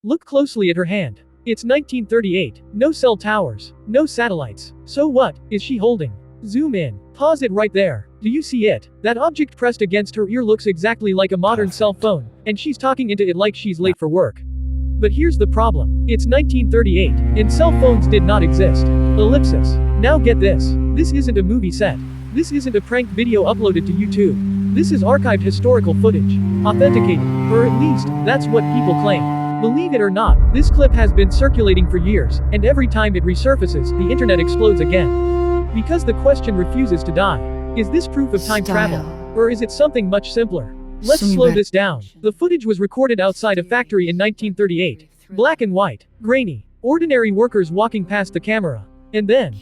Look closely at her hand. It's 1938. No cell towers. No satellites. So what is she holding? Zoom in. Pause it right there. Do you see it? That object pressed against her ear looks exactly like a modern cell phone, and she's talking into it like she's late for work. But here's the problem. It's 1938, and cell phones did not exist. Ellipsis. Now get this. This isn't a movie set. This isn't a prank video uploaded to YouTube. This is archived historical footage. Authenticated. Or at least, that's what people claim. Believe it or not, this clip has been circulating for years, and every time it resurfaces, the internet explodes again. Because the question refuses to die. Is this proof of time travel? Or is it something much simpler? Let's slow this down. The footage was recorded outside a factory in 1938. Black and white. Grainy. Ordinary workers walking past the camera. And then,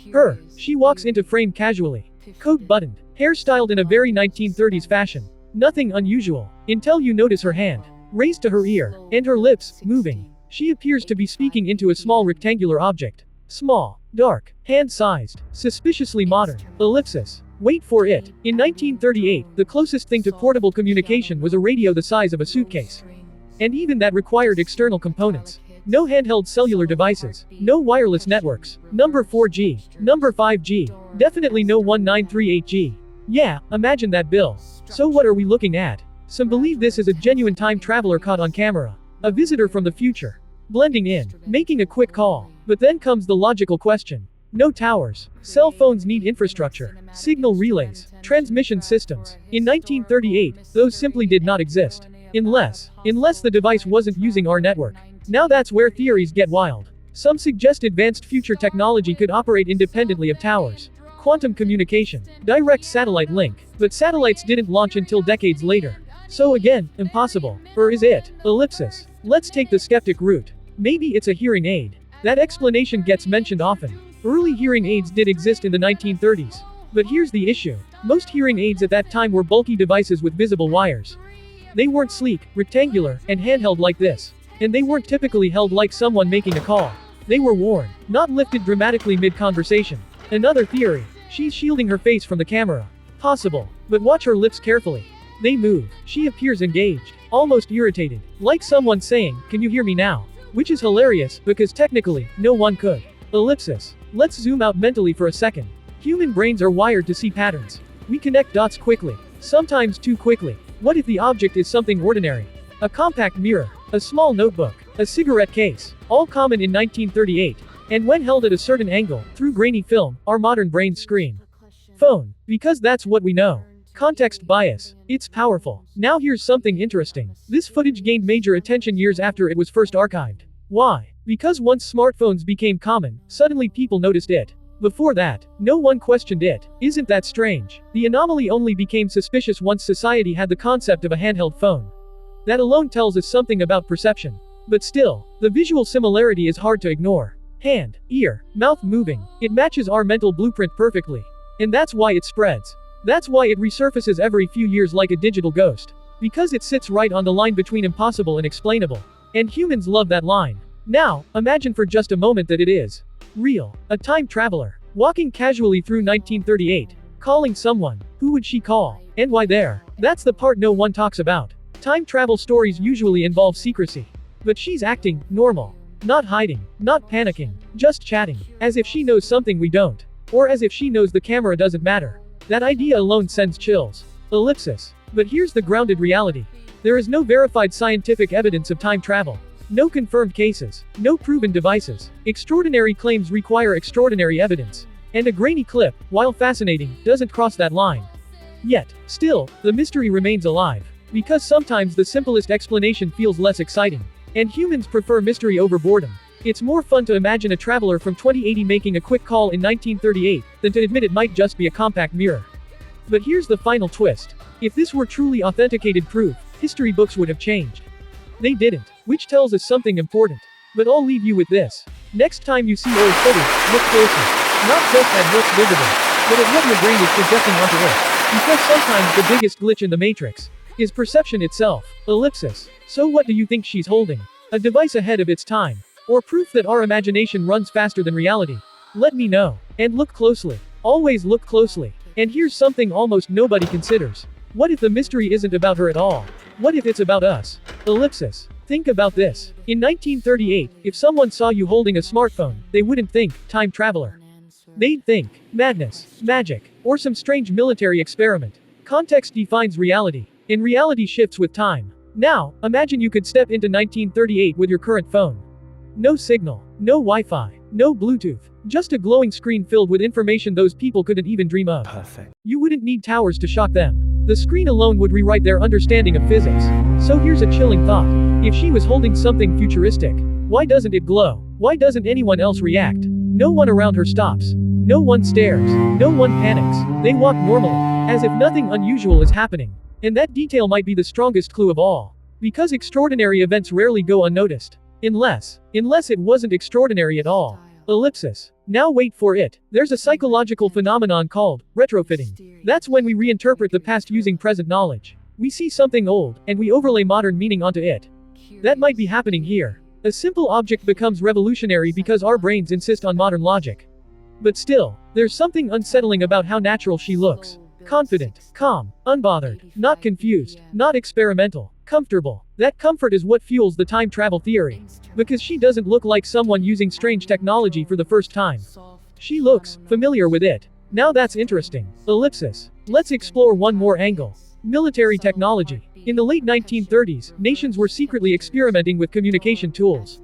she walks into frame casually. Coat buttoned. Hair styled in a very 1930s fashion. Nothing unusual. Until you notice her hand raised to her ear, and her lips moving. She appears to be speaking into a small rectangular object. Small, dark, hand-sized, suspiciously modern. Ellipsis. Wait for it. In 1938, the closest thing to portable communication was a radio the size of a suitcase. And even that required external components. No handheld cellular devices. No wireless networks. Number 4G. Number 5G. Definitely no 1938G. Yeah, imagine that bill. So what are we looking at? Some believe this is a genuine time traveler caught on camera. A visitor from the future. Blending in. Making a quick call. But then comes the logical question. No towers. Cell phones need infrastructure. Signal relays. Transmission systems. In 1938, those simply did not exist. Unless the device wasn't using our network. Now that's where theories get wild. Some suggest advanced future technology could operate independently of towers. Quantum communication. Direct satellite link. But satellites didn't launch until decades later. So again, impossible. Or is it? Ellipsis. Let's take the skeptic route. Maybe it's a hearing aid. That explanation gets mentioned often. Early hearing aids did exist in the 1930s. But here's the issue. Most hearing aids at that time were bulky devices with visible wires. They weren't sleek, rectangular, and handheld like this. And they weren't typically held like someone making a call. They were worn, not lifted dramatically mid-conversation. Another theory. She's shielding her face from the camera. Possible. But watch her lips carefully. They move. She appears engaged, almost irritated, like someone saying, "Can you hear me now?" Which is hilarious, because technically, no one could. Ellipsis. Let's zoom out mentally for a second. Human brains are wired to see patterns. We connect dots quickly, sometimes too quickly. What if the object is something ordinary? A compact mirror, a small notebook, a cigarette case, all common in 1938. And when held at a certain angle, through grainy film, our modern brains scream. Phone. Because that's what we know. Context bias. It's powerful. Now here's something interesting. This footage gained major attention years after it was first archived. Why? Because once smartphones became common, suddenly people noticed it. Before that, no one questioned it. Isn't that strange? The anomaly only became suspicious once society had the concept of a handheld phone. That alone tells us something about perception. But still, the visual similarity is hard to ignore. Hand, ear, mouth moving. It matches our mental blueprint perfectly. And that's why it spreads. That's why it resurfaces every few years like a digital ghost. Because it sits right on the line between impossible and explainable. And humans love that line. Now, imagine for just a moment that it is real. A time traveler. Walking casually through 1938. Calling someone. Who would she call? And why there? That's the part no one talks about. Time travel stories usually involve secrecy. But she's acting normal. Not hiding. Not panicking. Just chatting. As if she knows something we don't. Or as if she knows the camera doesn't matter. That idea alone sends chills. Ellipsis. But here's the grounded reality. There is no verified scientific evidence of time travel. No confirmed cases. No proven devices. Extraordinary claims require extraordinary evidence. And a grainy clip, while fascinating, doesn't cross that line. Yet, still, the mystery remains alive. Because sometimes the simplest explanation feels less exciting. And humans prefer mystery over boredom. It's more fun to imagine a traveler from 2080 making a quick call in 1938, than to admit it might just be a compact mirror. But here's the final twist. If this were truly authenticated proof, history books would have changed. They didn't, which tells us something important. But I'll leave you with this. Next time you see old footage, look closer. Not just at what's visible, but at what your brain is projecting onto it. Because sometimes the biggest glitch in the matrix is perception itself. Ellipsis. So what do you think she's holding? A device ahead of its time? Or proof that our imagination runs faster than reality? Let me know. And look closely. Always look closely. And here's something almost nobody considers. What if the mystery isn't about her at all? What if it's about us? Ellipsis. Think about this. In 1938, if someone saw you holding a smartphone, they wouldn't think, time traveler. They'd think, madness, magic, or some strange military experiment. Context defines reality, and reality shifts with time. Now, imagine you could step into 1938 with your current phone. No signal, no Wi-Fi, no Bluetooth, just a glowing screen filled with information those people couldn't even dream of. Perfect. You wouldn't need towers to shock them. The screen alone would rewrite their understanding of physics. So here's a chilling thought. If she was holding something futuristic, why doesn't it glow? Why doesn't anyone else react? No one around her stops. No one stares. No one panics. They walk normally, as if nothing unusual is happening. And that detail might be the strongest clue of all. Because extraordinary events rarely go unnoticed. Unless it wasn't extraordinary at all. Ellipsis. Now wait for it. There's a psychological phenomenon called retrofitting. That's when we reinterpret the past using present knowledge. We see something old, and we overlay modern meaning onto it. That might be happening here. A simple object becomes revolutionary because our brains insist on modern logic. But still, there's something unsettling about how natural she looks. Confident, calm, unbothered, not confused, not experimental, comfortable. That comfort is what fuels the time travel theory. Because she doesn't look like someone using strange technology for the first time. She looks familiar with it. Now that's interesting. Ellipsis. Let's explore one more angle. Military technology. In the late 1930s, nations were secretly experimenting with communication tools.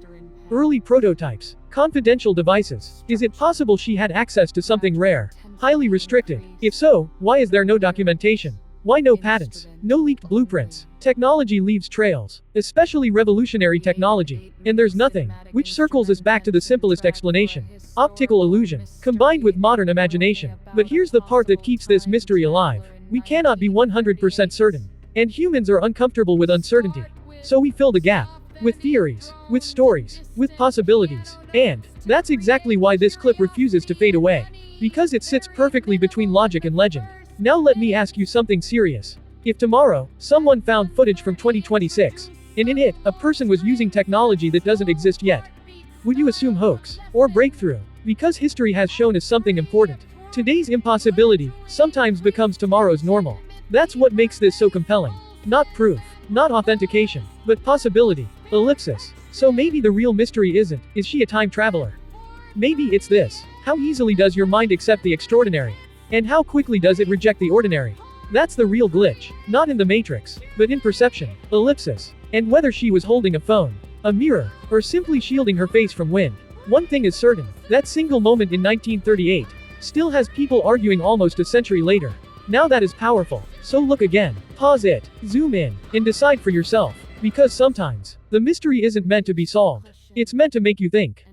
Early prototypes. Confidential devices. Is it possible she had access to something rare? Highly restricted? If so, why is there no documentation? Why no patents? No leaked blueprints? Technology leaves trails. Especially revolutionary technology. And there's nothing. Which circles us back to the simplest explanation. Optical illusion. Combined with modern imagination. But here's the part that keeps this mystery alive. We cannot be 100% certain. And humans are uncomfortable with uncertainty. So we fill the gap. With theories. With stories. With possibilities. And that's exactly why this clip refuses to fade away. Because it sits perfectly between logic and legend. Now let me ask you something serious. If tomorrow, someone found footage from 2026, and in it, a person was using technology that doesn't exist yet, would you assume hoax, or breakthrough? Because history has shown us something important. Today's impossibility sometimes becomes tomorrow's normal. That's what makes this so compelling. Not proof, not authentication, but possibility. Ellipsis. So maybe the real mystery isn't, is she a time traveler? Maybe it's this. How easily does your mind accept the extraordinary? And how quickly does it reject the ordinary? That's the real glitch. Not in the matrix, but in perception. Ellipsis. And whether she was holding a phone, a mirror, or simply shielding her face from wind. One thing is certain. That single moment in 1938 still has people arguing almost a century later. Now that is powerful. So look again. Pause it. Zoom in. And decide for yourself. Because sometimes, the mystery isn't meant to be solved. It's meant to make you think.